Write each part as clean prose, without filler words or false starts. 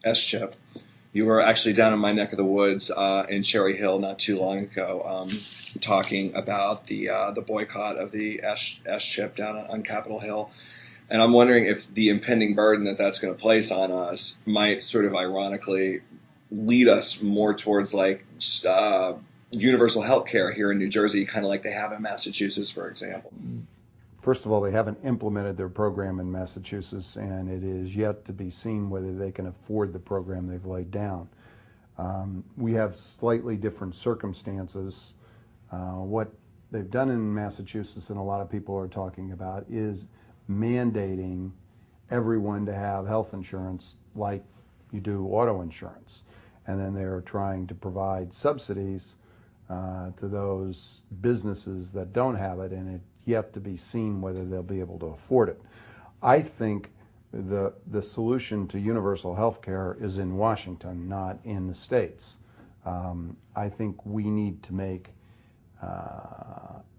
S-chip. You were actually down in my neck of the woods in Cherry Hill not too long ago, talking about the boycott of the S-chip down on Capitol Hill. And I'm wondering if the impending burden that that's going to place on us might sort of ironically lead us more towards like universal health care here in New Jersey, kind of like they have in Massachusetts, for example. First of all, they haven't implemented their program in Massachusetts, and it is yet to be seen whether they can afford the program they've laid down. We have slightly different circumstances. What they've done in Massachusetts, and a lot of people are talking about, is mandating everyone to have health insurance like you do auto insurance. And then they're trying to provide subsidies to those businesses that don't have it, and it's yet to be seen whether they'll be able to afford it. I think the solution to universal health care is in Washington, not in the states. I think we need to make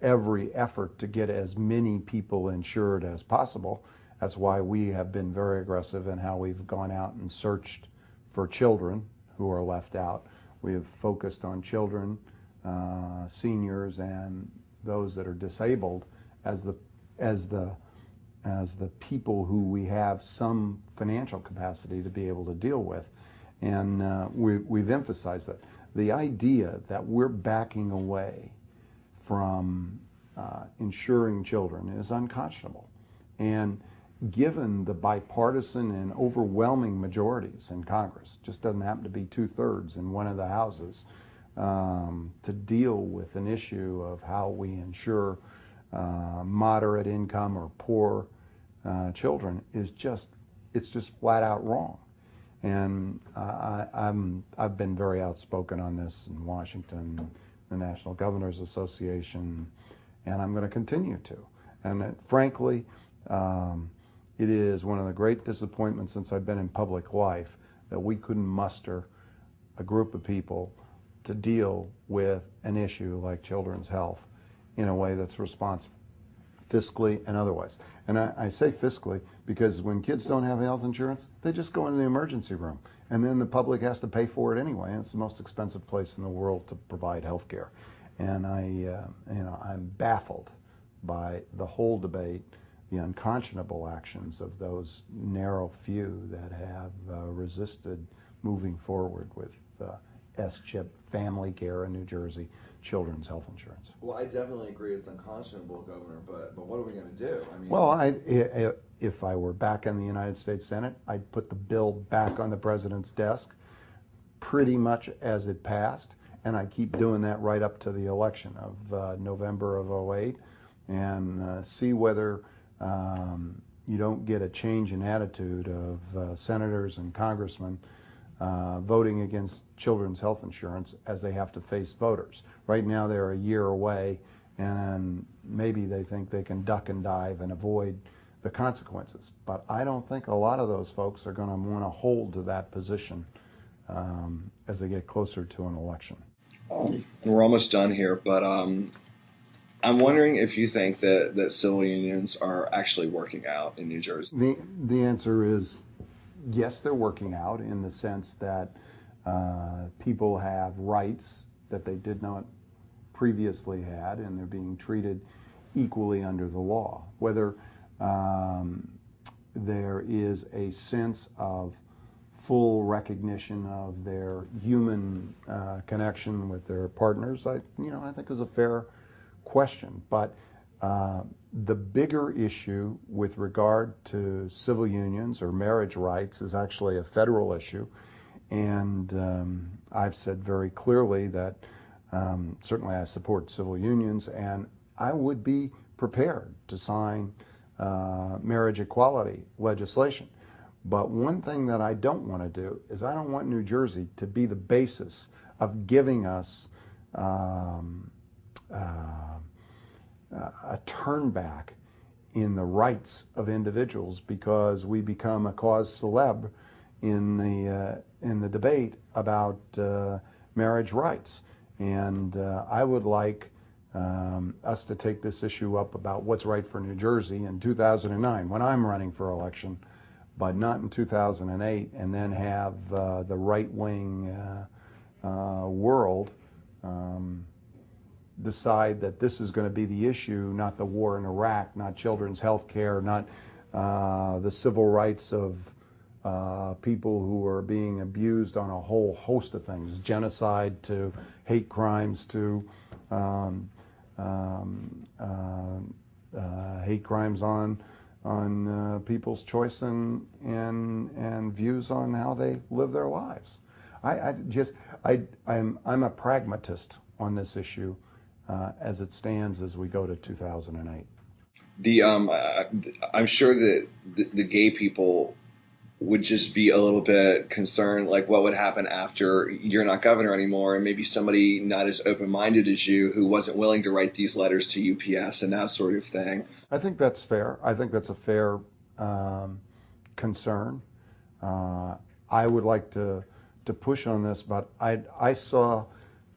every effort to get as many people insured as possible. That's why we have been very aggressive in how we've gone out and searched for children who are left out. We have focused on children, seniors, and those that are disabled as the people who we have some financial capacity to be able to deal with. And we've emphasized that. The idea that we're backing away from insuring children is unconscionable. And given the bipartisan and overwhelming majorities in Congress, just doesn't happen to be 2/3 in one of the houses, to deal with an issue of how we insure moderate income or poor children is it's just flat out wrong. And I've been very outspoken on this in Washington, the National Governors Association, and I'm going to continue to. And frankly, it is one of the great disappointments since I've been in public life that we couldn't muster a group of people to deal with an issue like children's health in a way that's responsible, fiscally and otherwise. And I say fiscally because when kids don't have health insurance, they just go into the emergency room, and then the public has to pay for it anyway, and it's the most expensive place in the world to provide health care. And I'm baffled by the whole debate, the unconscionable actions of those narrow few that have resisted moving forward with S-chip, family care in New Jersey, children's health insurance. Well, I definitely agree it's unconscionable, Governor, but what are we going to do? I mean, well, if I were back in the United States Senate, I'd put the bill back on the president's desk pretty much as it passed, and I'd keep doing that right up to the election of November of '08, and see whether you don't get a change in attitude of senators and congressmen voting against children's health insurance as they have to face voters. Right now they're a year away, and maybe they think they can duck and dive and avoid the consequences. But I don't think a lot of those folks are going to want to hold to that position as they get closer to an election. We're almost done here, but I'm wondering if you think that civil unions are actually working out in New Jersey. The answer is yes, they're working out in the sense that people have rights that they did not previously had, and they're being treated equally under the law. Whether there is a sense of full recognition of their human connection with their partners, I think is a fair question. But the bigger issue with regard to civil unions or marriage rights is actually a federal issue. And I've said very clearly that certainly I support civil unions, and I would be prepared to sign marriage equality legislation. But one thing that I don't want to do is I don't want New Jersey to be the basis of giving us a turn back in the rights of individuals because we become a cause célèbre in the debate about marriage rights. And I would like us to take this issue up about what's right for New Jersey in 2009 when I'm running for election but not in 2008, and then have the right-wing world decide that this is going to be the issue, not the war in Iraq, not children's health care, not the civil rights of people who are being abused on a whole host of things, genocide to hate crimes to hate crimes on people's choice and views on how they live their lives. I'm a pragmatist on this issue as it stands as we go to 2008. I'm sure that the gay people would just be a little bit concerned, like what would happen after you're not governor anymore, and maybe somebody not as open-minded as you who wasn't willing to write these letters to UPS and that sort of thing. I think that's fair. I think that's a fair concern. I would like to push on this, but I saw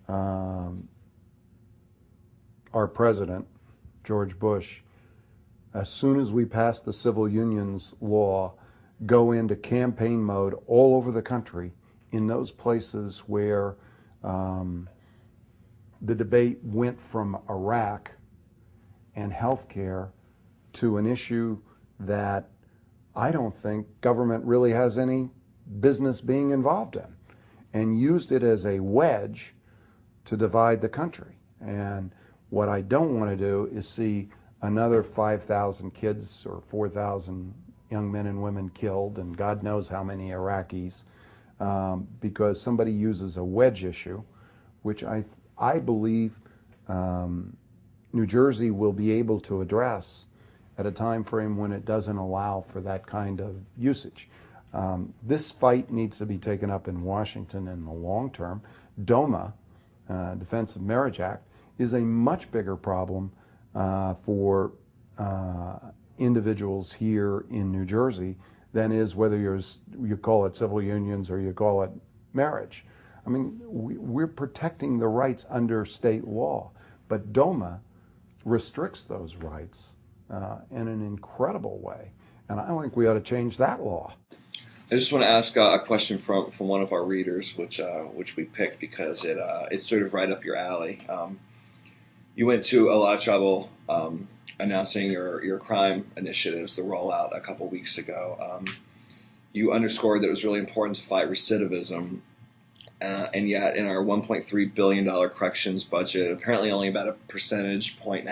our president, George Bush, as soon as we passed the civil unions law, go into campaign mode all over the country in those places where the debate went from Iraq and healthcare to an issue that I don't think government really has any business being involved in, and used it as a wedge to divide the country. And what I don't want to do is see another 5,000 kids or 4,000 young men and women killed, and God knows how many Iraqis, because somebody uses a wedge issue, which I believe New Jersey will be able to address at a time frame when it doesn't allow for that kind of usage. This fight needs to be taken up in Washington in the long term. DOMA, Defense of Marriage Act, is a much bigger problem for individuals here in New Jersey than is whether you call it civil unions or you call it marriage. I mean, we're protecting the rights under state law, but DOMA restricts those rights in an incredible way, and I think we ought to change that law. I just want to ask a question from one of our readers, which we picked because it's sort of right up your alley. You went to a lot of trouble announcing your crime initiatives, the rollout a couple weeks ago. You underscored that it was really important to fight recidivism, and yet in our $1.3 billion corrections budget, apparently only about 1.5 percentage points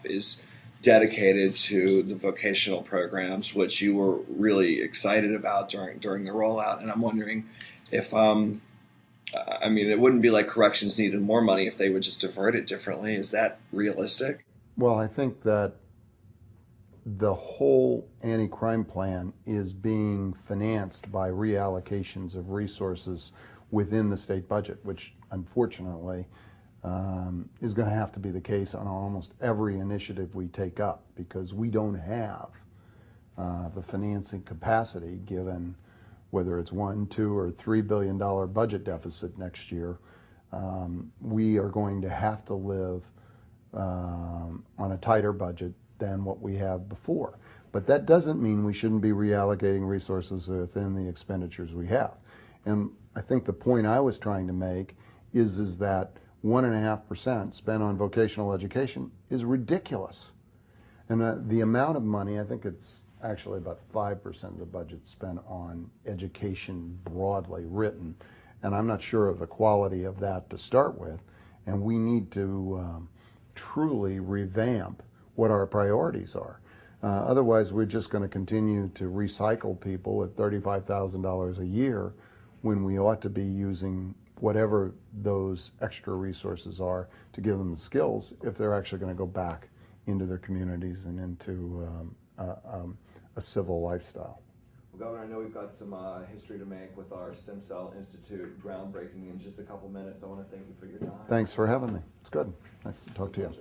is dedicated to the vocational programs, which you were really excited about during the rollout. And I'm wondering if, I mean, it wouldn't be like corrections needed more money if they would just divert it differently. Is that realistic? Well, I think that the whole anti-crime plan is being financed by reallocations of resources within the state budget, which unfortunately is going to have to be the case on almost every initiative we take up, because we don't have the financing capacity, given whether it's $1, $2, or $3 billion budget deficit next year. We are going to have to live on a tighter budget than what we have before. But that doesn't mean we shouldn't be reallocating resources within the expenditures we have. And I think the point I was trying to make is that 1.5% spent on vocational education is ridiculous. And the amount of money, I think it's actually about 5% of the budget spent on education broadly written. And I'm not sure of the quality of that to start with. And we need to truly revamp what our priorities are. Otherwise, we're just going to continue to recycle people at $35,000 a year when we ought to be using whatever those extra resources are to give them the skills if they're actually going to go back into their communities and into a civil lifestyle. Well, Governor, I know we've got some history to make with our Stem Cell Institute groundbreaking in just a couple minutes. I want to thank you for your time. Thanks for having me. It's good. Nice to talk to you.